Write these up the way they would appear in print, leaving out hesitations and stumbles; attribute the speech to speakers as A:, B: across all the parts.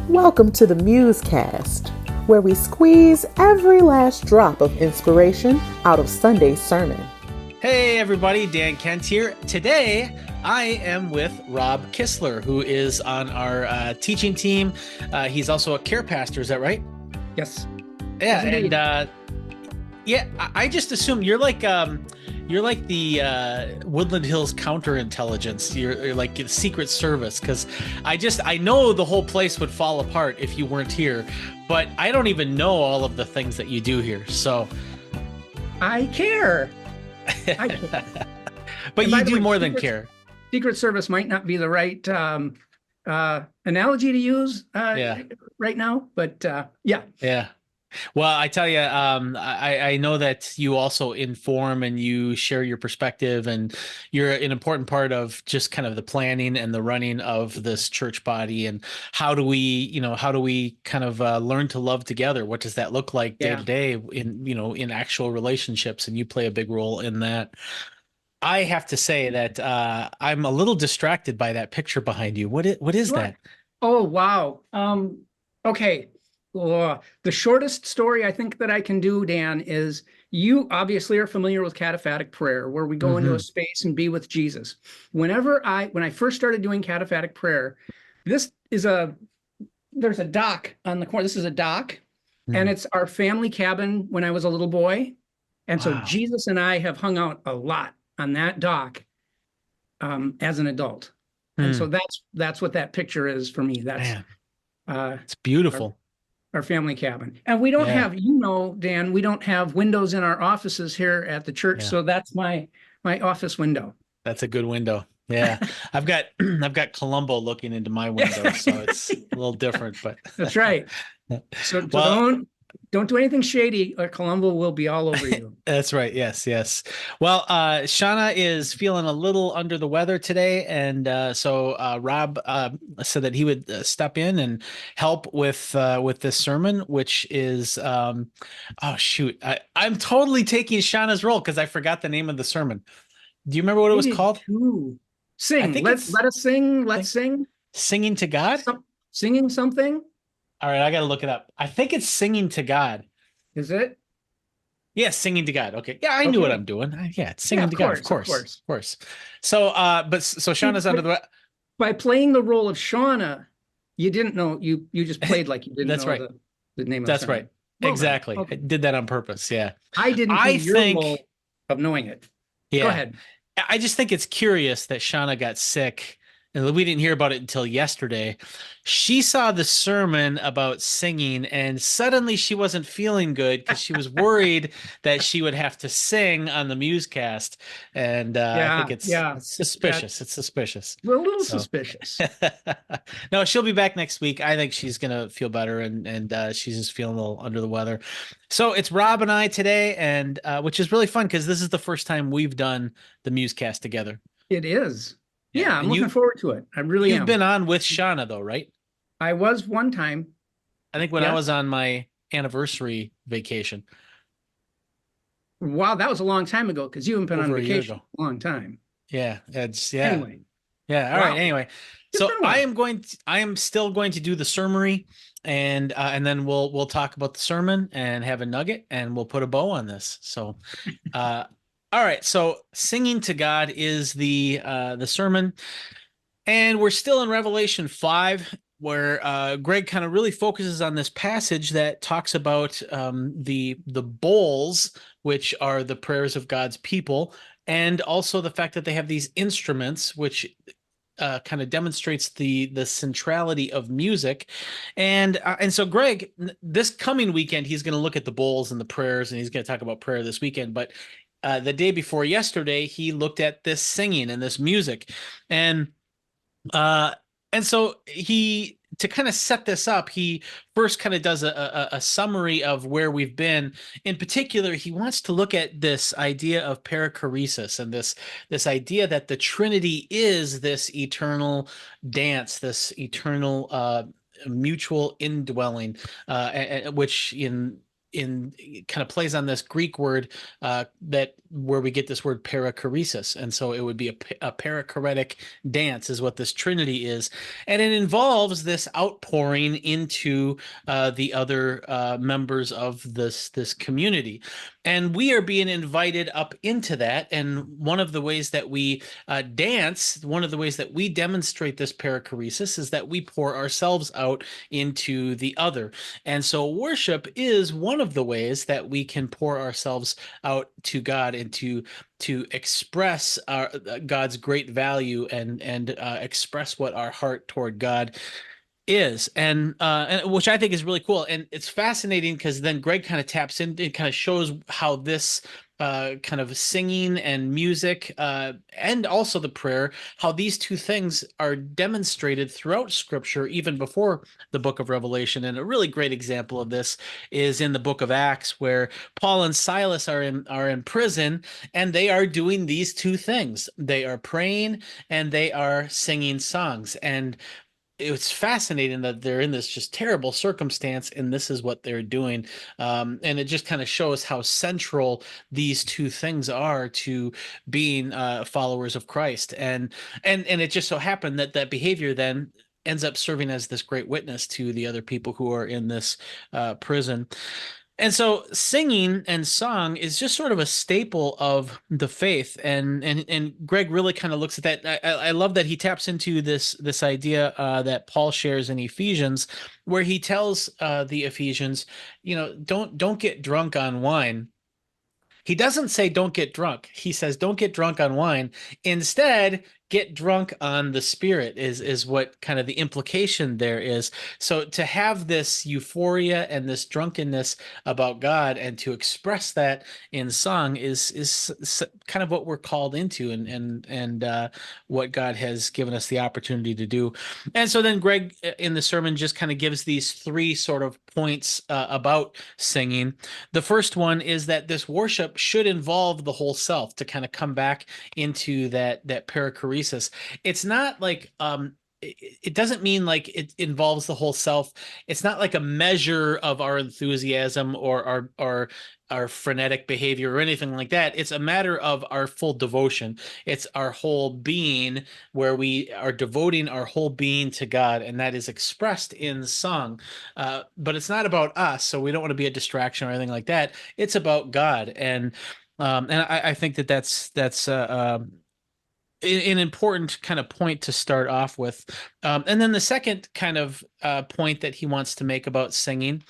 A: Welcome to the MuseCast, where we squeeze every last drop of inspiration out of Sunday's sermon.
B: Hey everybody, Dan Kent here. Today I am with Rob Kistler, who is on our teaching team. He's also a care pastor, is that right?
C: Yes.
B: Yeah,
C: Yes,
B: and I just assume you're like the Woodland Hills counterintelligence. You're like the Secret Service, because I know the whole place would fall apart if you weren't here, but I don't even know all of the things that you do here. So
C: I care. I care.
B: But you do
C: way,
B: more than care.
C: Secret Service might not be the right analogy to use right now, but yeah.
B: Yeah. Well, I tell you, I know that you also inform and you share your perspective, and you're an important part of just kind of the planning and the running of this church body. And how do we kind of learn to love together? What does that look like day to day in actual relationships? And you play a big role in that. I have to say that I'm a little distracted by that picture behind you. What is that?
C: Oh, wow. Okay. The shortest story I think that I can do, Dan, is you obviously are familiar with cataphatic prayer, where we go into a space and be with Jesus. When I first started doing cataphatic prayer, there's a dock on the corner. This is a dock, and it's our family cabin when I was a little boy. And so Jesus and I have hung out a lot on that dock as an adult. And so that's what that picture is for me. That's
B: it's beautiful.
C: Our family cabin. And we don't have, Dan, we don't have windows in our offices here at the church. So that's my office window.
B: That's a good window. Yeah. I've got Columbo looking into my window, so it's a little different, but
C: that's right. So don't do anything shady, or Columbo will be all over you.
B: That's right. Yes. Well, Shauna is feeling a little under the weather today, and so Rob said that he would step in and help with this sermon, which is I'm totally taking Shauna's role because I forgot the name of the sermon. Do you remember what it was called?
C: Sing. Let us sing. Let's sing.
B: Singing to God.
C: Singing something.
B: All right, I got to look it up. I think it's Singing to God.
C: Is it?
B: Yeah, Singing to God. Okay. Yeah, I knew what I'm doing. Yeah, it's Singing to God. Of course. So, so Shauna's under the...
C: By playing the role of Shauna, you didn't know, you just played like you didn't know the name of the
B: That's right. Well, exactly. Okay. I did that on purpose. Yeah.
C: I didn't think your role of knowing it.
B: Yeah.
C: Go ahead.
B: I just think it's curious that Shauna got sick, and we didn't hear about it until yesterday. She saw the sermon about singing, and suddenly she wasn't feeling good because she was worried that she would have to sing on the MuseCast. And I think it's suspicious. It's suspicious.
C: We're a little suspicious.
B: No, she'll be back next week. I think she's going to feel better, and she's just feeling a little under the weather. So it's Rob and I today, and which is really fun because this is the first time we've done the MuseCast together.
C: It is. Yeah, I'm looking forward to it. I really am.
B: You've been on with Shauna, though, right?
C: I was one time.
B: I think when I was on my anniversary vacation.
C: Wow, that was a long time ago, because you haven't been on vacation a long time.
B: Yeah,
C: Anyway.
B: Yeah, all right. Anyway, so I am still going to do the sermon, and then we'll talk about the sermon and have a nugget, and we'll put a bow on this. So, all right, so Singing to God is the sermon, and we're still in Revelation 5, where Greg kind of really focuses on this passage that talks about the bowls, which are the prayers of God's people, and also the fact that they have these instruments, which kind of demonstrates the centrality of music. And so Greg, this coming weekend, he's going to look at the bowls and the prayers, and he's going to talk about prayer this weekend, but the day before yesterday, he looked at this singing and this music, and so to kind of set this up, he first kind of does a summary of where we've been. In particular, he wants to look at this idea of perichoresis and this idea that the Trinity is this eternal dance, this eternal mutual indwelling, which kind of plays on this Greek word that where we get this word perichoresis. And so it would be a perichoretic dance is what this Trinity is. And it involves this outpouring into the other members of this community. And we are being invited up into that. And one of the ways that we dance, one of the ways that we demonstrate this perichoresis is that we pour ourselves out into the other. And so worship is one of the ways that we can pour ourselves out to God and to express God's great value and express what our heart toward God is, and which I think is really cool. And it's fascinating because then Greg kind of taps in and kind of shows how this kind of singing and music and also the prayer, how these two things are demonstrated throughout Scripture, even before the book of Revelation. And a really great example of this is in the book of Acts, where Paul and Silas are in prison, and they are doing these two things. They are praying and they are singing songs. And it's fascinating that they're in this just terrible circumstance, and this is what they're doing. And it just kind of shows how central these two things are to being followers of Christ. And it just so happened that that behavior then ends up serving as this great witness to the other people who are in this prison. And so singing and song is just sort of a staple of the faith. And Greg really kind of looks at that. I love that he taps into this idea that Paul shares in Ephesians, where he tells the Ephesians, don't get drunk on wine. He doesn't say don't get drunk. He says don't get drunk on wine. Instead, get drunk on the Spirit is what kind of the implication there is. So to have this euphoria and this drunkenness about God and to express that in song is kind of what we're called into and what God has given us the opportunity to do. And so then Greg in the sermon just kind of gives these three sort of points about singing. The first one is that this worship should involve the whole self, to kind of come back into that perichoresis. It's not like it doesn't mean like it involves the whole self. It's not like a measure of our enthusiasm or our frenetic behavior or anything like that. It's a matter of our full devotion. It's our whole being, where we are devoting our whole being to God, and that is expressed in song. But it's not about us, so we don't want to be a distraction or anything like that. It's about God, and I think that's an important kind of point to start off with. And then the second kind of point that he wants to make about singing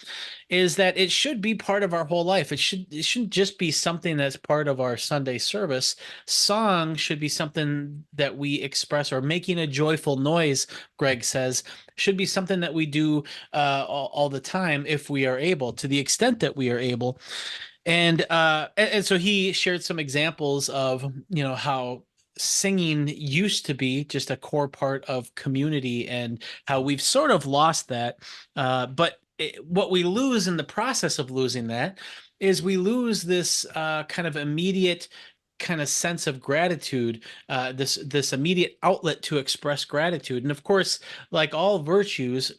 B: is that it should be part of our whole life. It shouldn't just be something that's part of our Sunday service. Song should be something that we express, or making a joyful noise, Greg says, should be something that we do all the time if we are able, to the extent that we are able. And so he shared some examples of, how singing used to be just a core part of community and how we've sort of lost that. But what we lose in the process of losing that is we lose this kind of immediate kind of sense of gratitude, this immediate outlet to express gratitude. And of course, like all virtues,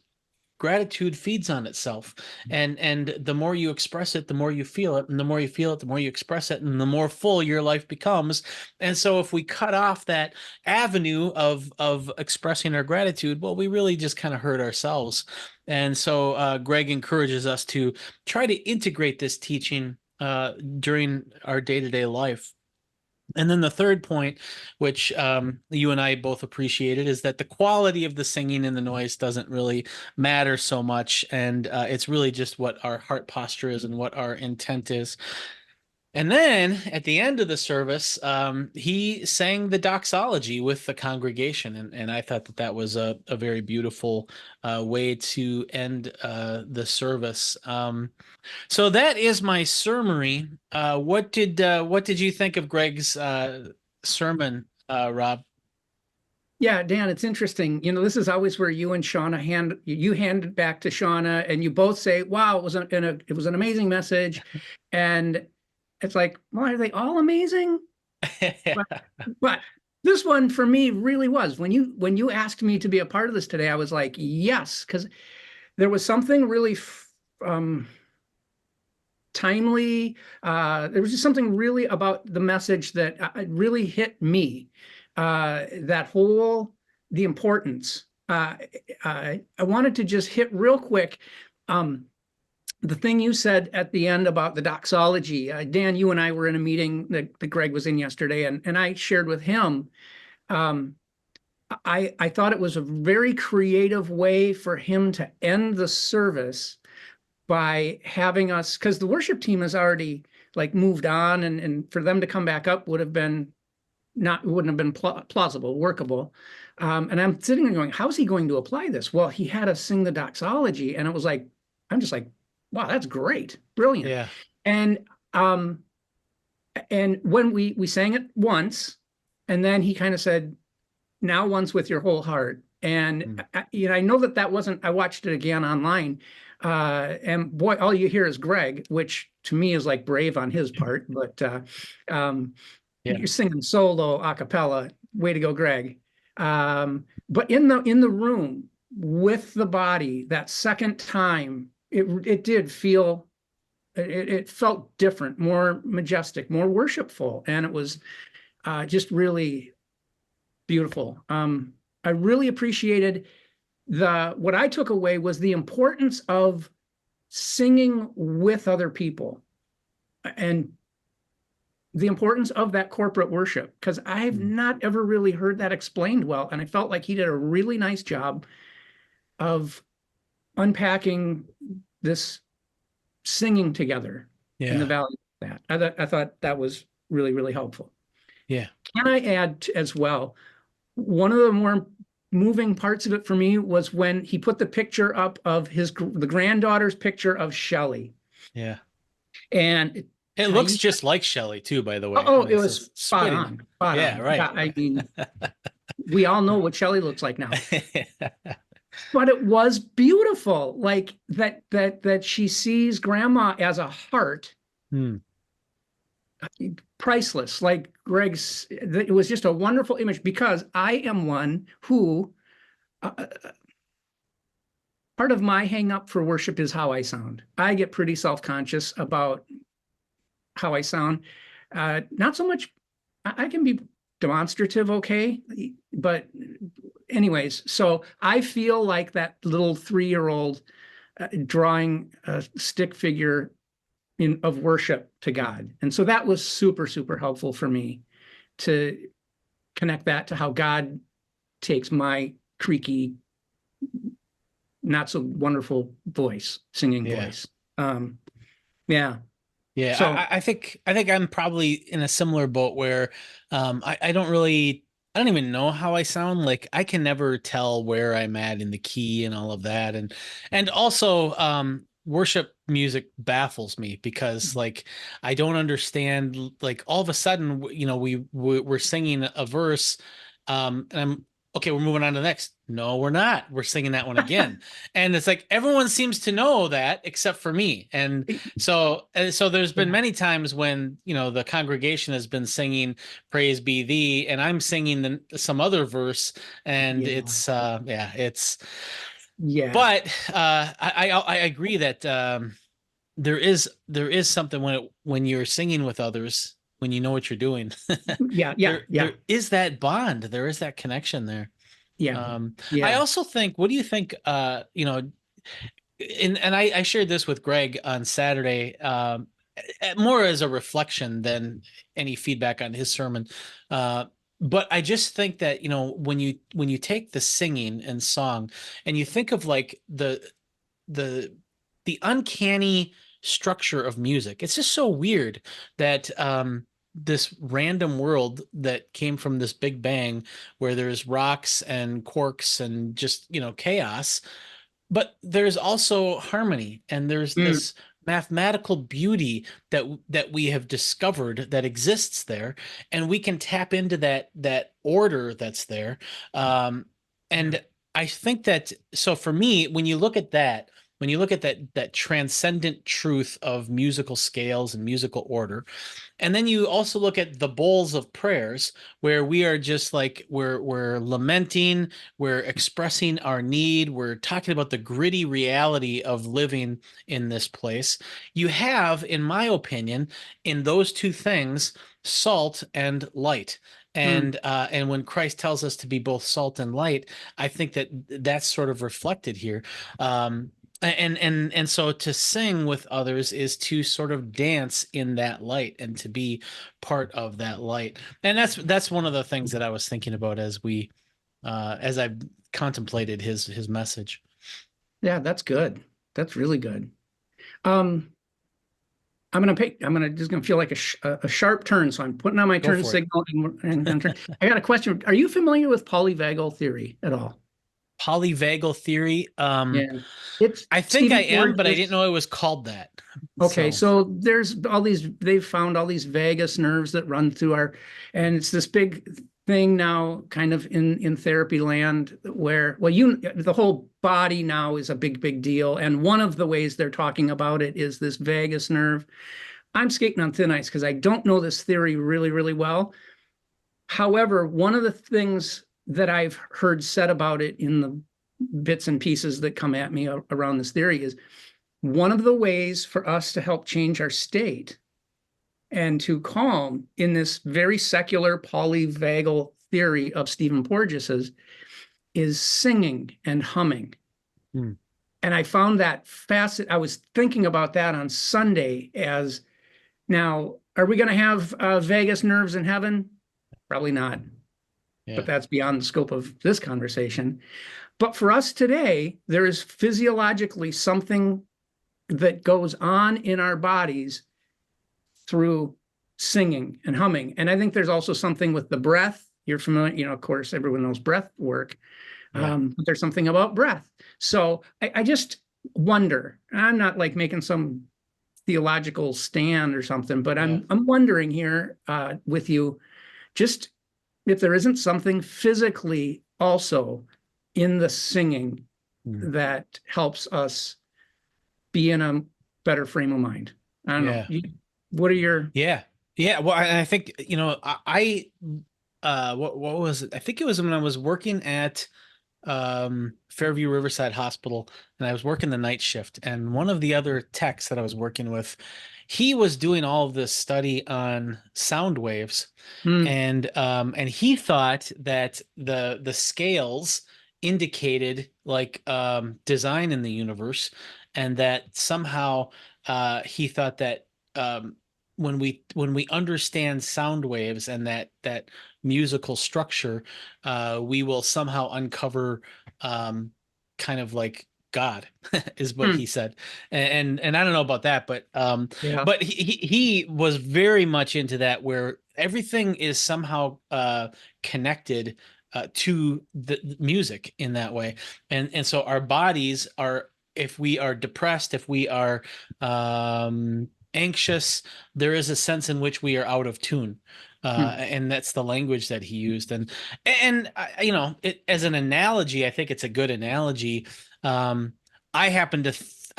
B: gratitude feeds on itself, and the more you express it, the more you feel it, and the more you feel it, the more you express it, and the more full your life becomes. And so if we cut off that avenue of expressing our gratitude, well, we really just kind of hurt ourselves. And so Greg encourages us to try to integrate this teaching during our day-to-day life. And then the third point, which you and I both appreciated, is that the quality of the singing and the noise doesn't really matter so much. And it's really just what our heart posture is and what our intent is. And then at the end of the service, he sang the doxology with the congregation. And I thought that was a very beautiful way to end the service. So that is my summary. What did you think of Greg's sermon, Rob?
C: Yeah, Dan, it's interesting. This is always where you and Shauna hand it back to Shauna, and you both say, "Wow, it was an amazing message," and it's like, well, are they all amazing? but this one for me really was. When you asked me to be a part of this today, I was like, yes, because there was something really timely. There was just something really about the message that really hit me. The importance. I wanted to just hit real quick. The thing you said at the end about the doxology, Dan, you and I were in a meeting that Greg was in yesterday, and I shared with him. I thought it was a very creative way for him to end the service by having us, because the worship team has already like moved on, and for them to come back up wouldn't have been plausible, workable. And I'm sitting there going, how's he going to apply this? Well, he had us sing the doxology, and it was like, I'm just like, wow, that's great. Brilliant.
B: Yeah.
C: And when we sang it once, and then he kind of said, now once with your whole heart. And I know that wasn't, I watched it again online. And boy, all you hear is Greg, which to me is like brave on his part, but you're singing solo a cappella. Way to go, Greg. But in the room with the body, that second time, it did feel, it felt different, more majestic, more worshipful, and it was just really beautiful. I really appreciated what I took away was the importance of singing with other people, and the importance of that corporate worship, because I've not ever really heard that explained well, and I felt like he did a really nice job of unpacking this singing together and the value of that. I thought that was really, really helpful.
B: Yeah.
C: Can I add as well, one of the more moving parts of it for me was when he put the picture up of the granddaughter's picture of Shelley.
B: Yeah.
C: And
B: it looks just like Shelley too, by the way.
C: Oh, it was spot on.
B: Yeah, right.
C: Yeah, I mean, we all know what Shelley looks like now. But it was beautiful, like that she sees grandma as a heart. Priceless. Like Greg's, it was just a wonderful image, because I am one who part of my hang up for worship is how I sound. I get pretty self-conscious about how I sound. Not so much, I can be demonstrative, okay, but anyways, so I feel like that little 3-year-old drawing a stick figure of worship to God. And so that was super, super helpful for me to connect that to how God takes my creaky, not so wonderful voice, singing voice. Yeah.
B: So I think I'm probably in a similar boat where I don't even know how I sound. Like I can never tell where I'm at in the key and all of that. And also worship music baffles me, because like I don't understand, like all of a sudden, we're singing a verse and I'm okay, we're moving on to the next. No, we're not. We're singing that one again. And it's like everyone seems to know that except for me. And so there's been many times when, the congregation has been singing Praise Be Thee, and I'm singing some other verse, and it's but I agree that there is something when you're singing with others, when you know what you're doing. There is that bond. There is that connection there. I also think, what do you think, and I shared this with Greg on Saturday, more as a reflection than any feedback on his sermon. But I just think that, when you take the singing and song and you think of like the uncanny structure of music, it's just so weird that this random world that came from this big bang where there's rocks and quarks and just, chaos, but there's also harmony, and there's this mathematical beauty that we have discovered that exists there, and we can tap into that order that's there. And I think that, so for me, when you look at that, when you look at that transcendent truth of musical scales and musical order, and then you also look at the bowls of prayers where we are just like we're lamenting, we're expressing our need, we're talking about the gritty reality of living in this place. You have, in my opinion, in those two things, salt and light. And when Christ tells us to be both salt and light, I think that that's sort of reflected here. And so to sing with others is to sort of dance in that light and to be part of that light. And that's one of the things that I was thinking about as I contemplated his message.
C: Yeah, that's good. That's really good. I'm just gonna feel like a sharp turn, so I'm putting on my turn signal and I got a question. Are you familiar with polyvagal theory at all?
B: Polyvagal theory.
C: Yeah,
B: I think I am, but I didn't know it was called that.
C: Okay, so there's all these. They've found all these vagus nerves that run through and it's this big thing now, kind of in therapy land, where the whole body now is a big deal, and one of the ways they're talking about it is this vagus nerve. I'm skating on thin ice because I don't know this theory really well. However, one of the things that I've heard said about it in the bits and pieces that come at me around this theory is one of the ways for us to help change our state and to calm in this very secular polyvagal theory of Stephen Porges's is singing and humming. And I found that fascinating. I was thinking about that on Sunday as, now, are we going to have vagus nerves in heaven? Probably not. But that's beyond the scope of this conversation. But for us today, there is physiologically something that goes on in our bodies through singing and humming. And I think there's also something with the breath. You're familiar, of course, everyone knows breath work. But there's something about breath. So I just wonder, I'm not like making some theological stand or something, but I'm wondering here with you, just if there isn't something physically also in the singing that helps us be in a better frame of mind. I don't know. What are your...
B: Well, I think, what was it? I think it was when I was working at Fairview Riverside Hospital, and I was working the night shift, and one of the other techs that I was working with, he was doing all of this study on sound waves, and he thought that the scales indicated like design in the universe, and that somehow he thought that when we understand sound waves and that musical structure, we will somehow uncover kind of like God is what he said. And I don't know about that, but but he was very much into that, where everything is somehow connected to the music in that way. And so our bodies are, if we are depressed, if we are anxious, there is a sense in which we are out of tune. And that's the language that he used. And as an analogy, I think it's a good analogy. I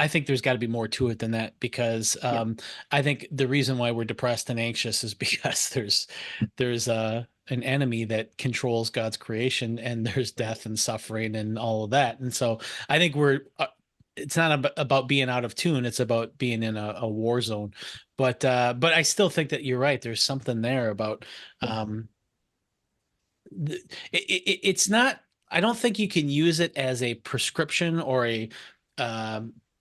B: think there's got to be more to it than that, because I think the reason why we're depressed and anxious is because there's an enemy that controls God's creation, and there's death and suffering and all of that. And so I think it's not about being out of tune. It's about being in a war zone. But I still think that you're right. There's something there about it's not. I don't think you can use it as a prescription or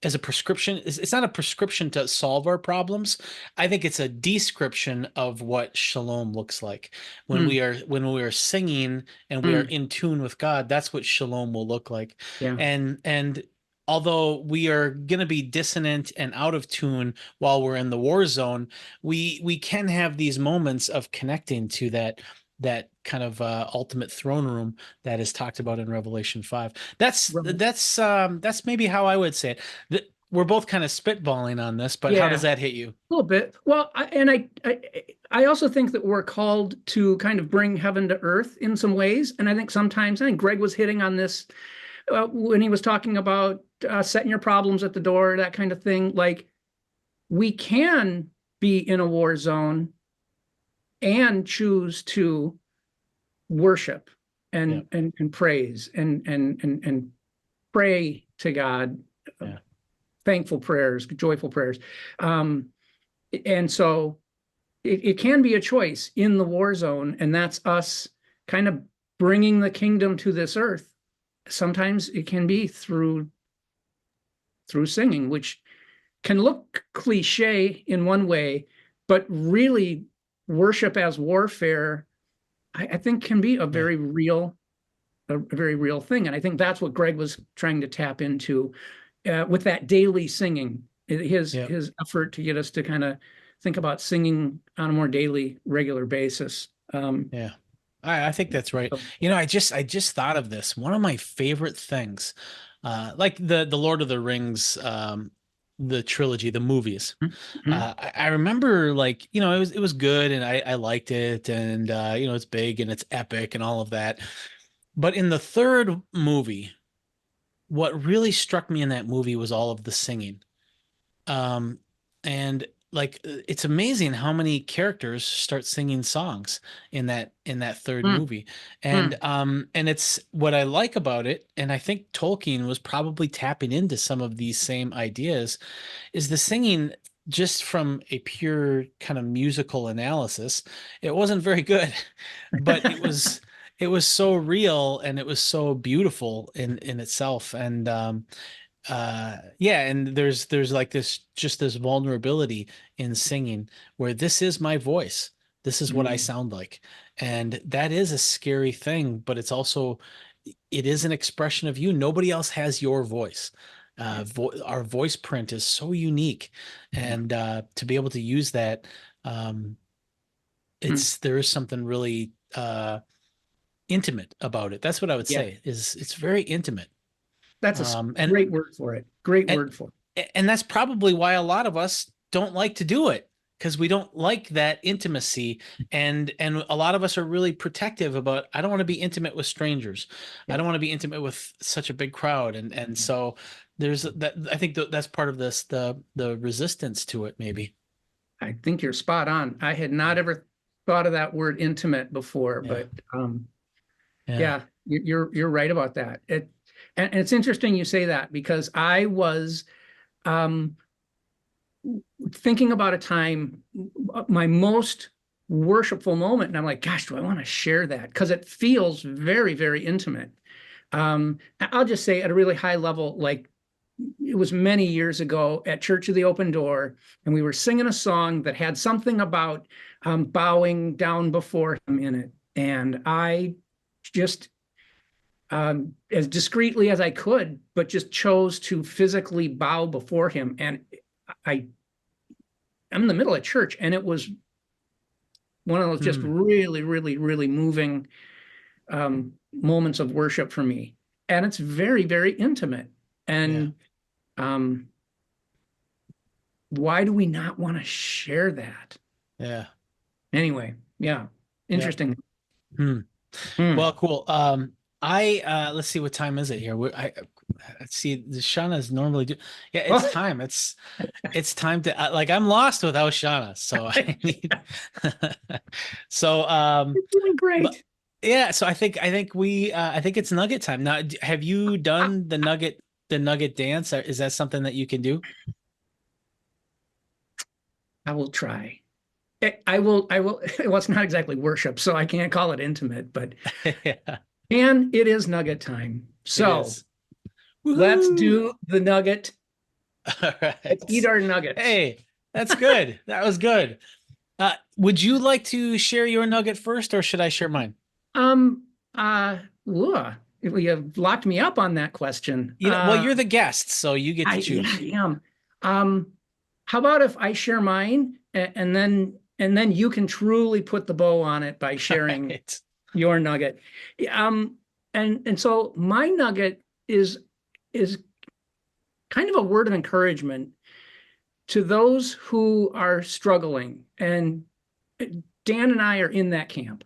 B: as a prescription. It's not a prescription to solve our problems. I think it's a description of what shalom looks like when we are singing and we are in tune with God. That's what shalom will look like. And although we are going to be dissonant and out of tune while we're in the war zone, we can have these moments of connecting to that kind of ultimate throne room that is talked about in Revelation 5. That's maybe how I would say it. We're both kind of spitballing on this, but how does that hit you?
C: A little bit. Well, I also think that we're called to kind of bring heaven to earth in some ways. And I think Greg was hitting on this when he was talking about setting your problems at the door, that kind of thing. Like, we can be in a war zone and choose to worship and praise and pray to God, thankful prayers, joyful prayers. And so it can be a choice in the war zone, and that's us kind of bringing the kingdom to this earth. Sometimes it can be through singing, which can look cliche in one way, but really worship as warfare, I think, can be a very real thing. And I think that's what Greg was trying to tap into with that daily singing, his effort to get us to kind of think about singing on a more daily, regular basis.
B: I think that's right. You know, I just thought of this. One of my favorite things, like the Lord of the Rings, the trilogy, the movies. I remember, like, you know, it was good, and I liked it, and you know, it's big and it's epic and all of that. But in the third movie, what really struck me in that movie was all of the singing. And like, it's amazing how many characters start singing songs in that third movie. And it's what I like about it, and I think Tolkien was probably tapping into some of these same ideas, is the singing. Just from a pure kind of musical analysis, it wasn't very good, but it was so real, and it was so beautiful in itself. And and there's like this vulnerability in singing, where this is my voice, this is what I sound like, and that is a scary thing, but it's also, it is an expression of you. Nobody else has your voice. Our voice print is so unique, and to be able to use that, there is something really intimate about it. That's what I would say, is it's very intimate.
C: That's a great word for it. Great word for it.
B: And that's probably why a lot of us don't like to do it, because we don't like that intimacy. And a lot of us are really protective about, I don't want to be intimate with strangers. I don't want to be intimate with such a big crowd. And so there's that. I think that's part of this, the resistance to it, maybe.
C: I think you're spot on. I had not ever thought of that word intimate before, but you're right about that. And it's interesting you say that, because I was thinking about a time, my most worshipful moment, and I'm like, gosh, do I want to share that? Because it feels very, very intimate. I'll just say at a really high level, like, it was many years ago at Church of the Open Door, and we were singing a song that had something about bowing down before him in it. And I just, as discreetly as I could, but just chose to physically bow before him. And I'm in the middle of church, and it was one of those just really, really, really moving moments of worship for me. And it's very, very intimate. And why do we not want to share that? Yeah. Anyway, interesting.
B: Well, cool. Let's see, what time is it here? Let's see, Shauna's normally do. Yeah, it's time. It's time to, like, I'm lost without Shauna. So I need,
C: You're doing great.
B: So I think it's nugget time. Now, have you done the nugget dance? Or is that something that you can do?
C: I will try. I will. Well, it's not exactly worship, so I can't call it intimate, but and it is nugget time. So let's do the nugget.
B: All right.
C: Let's eat our nuggets.
B: Hey, that's good. That was good. Would you like to share your nugget first, or should I share mine?
C: You have locked me up on that question.
B: Well, you're the guest, so you get to choose.
C: I am. How about if I share mine, and then you can truly put the bow on it by sharing your nugget. And so my nugget is kind of a word of encouragement to those who are struggling. And Dan and I are in that camp.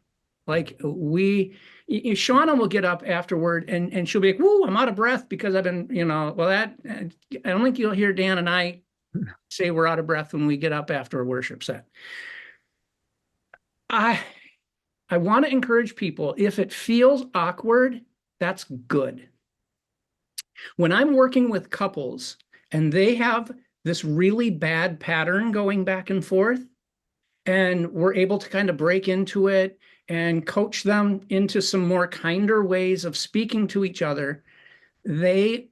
C: Like Shauna will get up afterward and she'll be like, "Woo, I'm out of breath because I've been, well, that I don't think you'll hear Dan and I say we're out of breath when we get up after a worship set." I want to encourage people, if it feels awkward, that's good. When I'm working with couples and they have this really bad pattern going back and forth, and we're able to kind of break into it and coach them into some more kinder ways of speaking to each other, they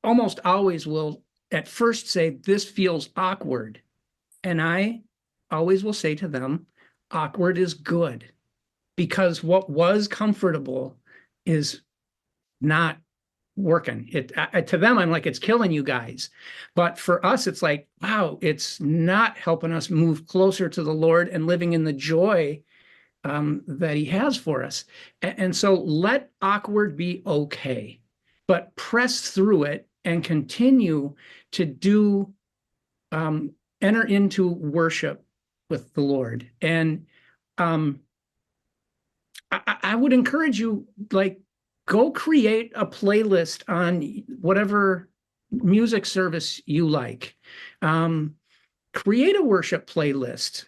C: almost always will at first say, "This feels awkward." And I always will say to them, awkward is good, because what was comfortable is not working. To them, I'm like, it's killing you guys. But for us, it's like, wow, it's not helping us move closer to the Lord and living in the joy that he has for us. And so let awkward be okay, but press through it and continue to enter into worship with the Lord. And I would encourage you, like, go create a playlist on whatever music service you like. Create a worship playlist.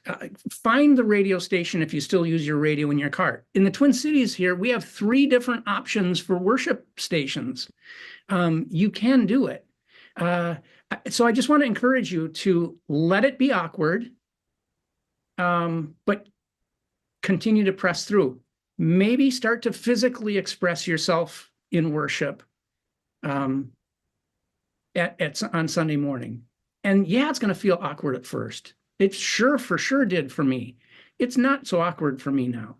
C: Find the radio station if you still use your radio in your car. In the Twin Cities here, we have 3 different options for worship stations. You can do it. So I just want to encourage you to let it be awkward, but continue to press through. Maybe start to physically express yourself in worship on Sunday morning. And yeah, it's going to feel awkward at first. It for sure did for me. It's not so awkward for me now.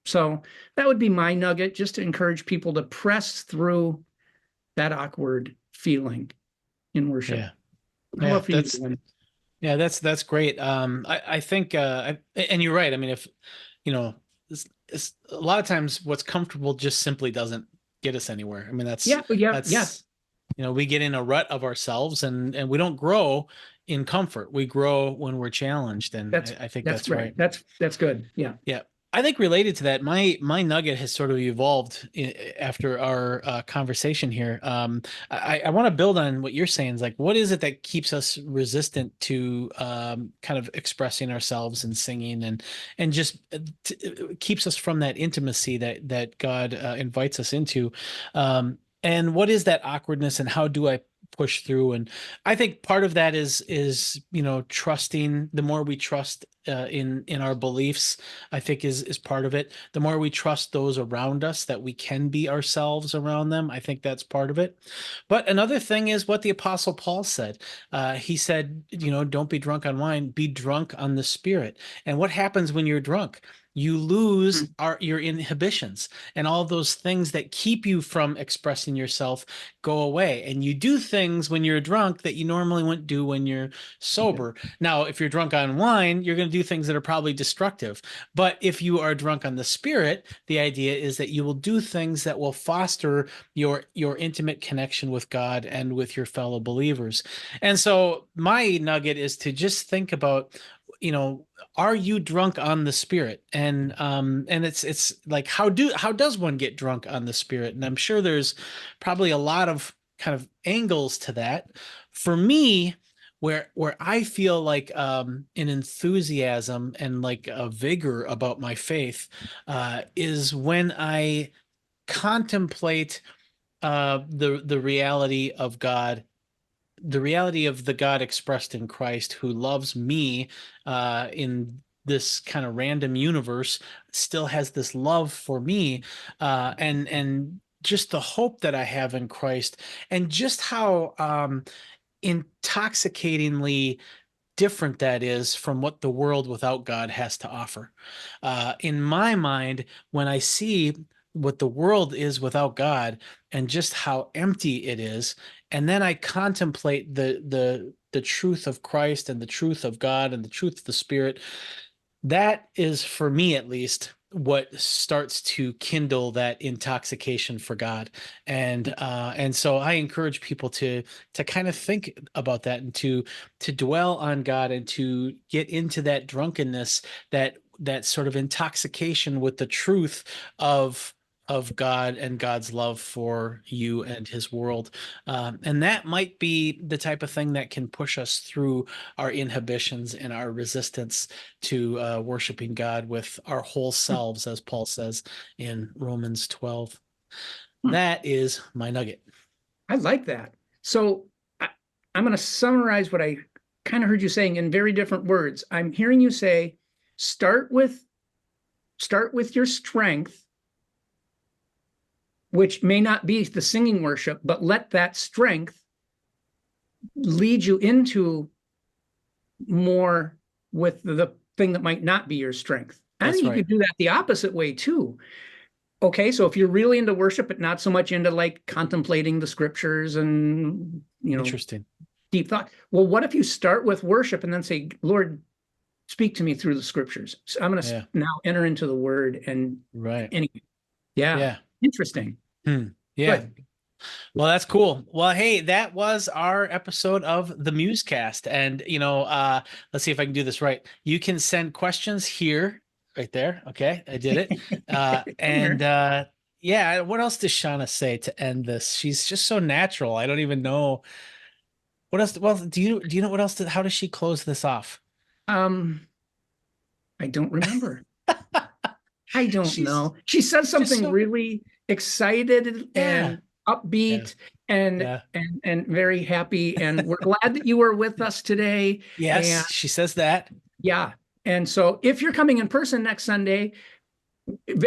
C: So that would be my nugget, just to encourage people to press through that awkward feeling in worship.
B: That's great. I think, and you're right. I mean, if, it's a lot of times what's comfortable just simply doesn't get us anywhere. I mean, that's we get in a rut of ourselves and we don't grow in comfort. We grow when we're challenged. And I think that's right.
C: That's good. Yeah.
B: Yeah. I think related to that, my nugget has sort of evolved after our conversation here. I want to build on what you're saying. Is like, what is it that keeps us resistant to kind of expressing ourselves and singing, and just keeps us from that intimacy that God invites us into? And what is that awkwardness, and how do I push through? And I think part of that is trusting. The more we trust in our beliefs, I think is part of it. The more we trust those around us, that we can be ourselves around them, I think that's part of it. But another thing is what the Apostle Paul said. He said, don't be drunk on wine, be drunk on the Spirit. And what happens when you're drunk? You lose your inhibitions, and all those things that keep you from expressing yourself go away. And you do things when you're drunk that you normally wouldn't do when you're sober. Okay. Now, if you're drunk on wine, you're going to do things that are probably destructive. But if you are drunk on the Spirit, the idea is that you will do things that will foster your intimate connection with God and with your fellow believers. And so my nugget is to just think about, are you drunk on the Spirit? And it's like, how does one get drunk on the Spirit? And I'm sure there's probably a lot of kind of angles to that. For me, where I feel like an enthusiasm and like a vigor about my faith is when I contemplate the reality of God, the reality of the God expressed in Christ, who loves me in this kind of random universe, still has this love for me, and just the hope that I have in Christ, and just how intoxicatingly different that is from what the world without God has to offer. In my mind, when I see what the world is without God and just how empty it is, and then I contemplate the truth of Christ and the truth of God and the truth of the Spirit, that is, for me at least, what starts to kindle that intoxication for God. And so I encourage people to kind of think about that, and to dwell on God, and to get into that drunkenness that that sort of intoxication with the truth of God and God's love for you and his world. And that might be the type of thing that can push us through our inhibitions and our resistance to worshiping God with our whole selves, as Paul says in Romans 12. That is my nugget.
C: I like that. So I'm going to summarize what I kind of heard you saying in very different words. I'm hearing you say, start with your strength, which may not be the singing worship, but let that strength lead you into more with the thing that might not be your strength. I think you could do that the opposite way too. Okay, so if you're really into worship, but not so much into like contemplating the scriptures and,
B: Interesting.
C: Deep thought. Well, what if you start with worship and then say, Lord, speak to me through the scriptures. So I'm going to now enter into the word and anyway. Yeah. Interesting.
B: Yeah.
C: Good.
B: Well, that's cool. Well, hey, that was our episode of the MuseCast. And, let's see if I can do this right. You can send questions here, right there. Okay, I did it. Yeah, what else does Shauna say to end this? She's just so natural. I don't even know. What else? Well, do you know what else? How does she close this off?
C: I don't remember. I don't know. She says something really excited and upbeat and very happy. And we're glad that you were with us today.
B: Yes,
C: and,
B: she says that.
C: Yeah. And so if you're coming in person next Sunday,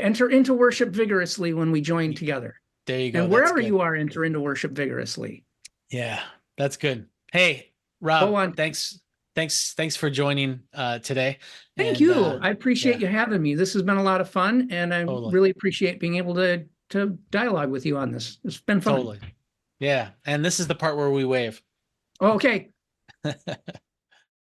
C: enter into worship vigorously when we join together.
B: There you go.
C: And wherever you are, enter into worship vigorously.
B: Yeah, that's good. Hey, Rob, thanks for joining today.
C: Thank you. I appreciate you having me. This has been a lot of fun, and I really appreciate being able to dialogue with you on this. It's been fun.
B: Totally. Yeah, and this is the part where we wave.
C: Okay.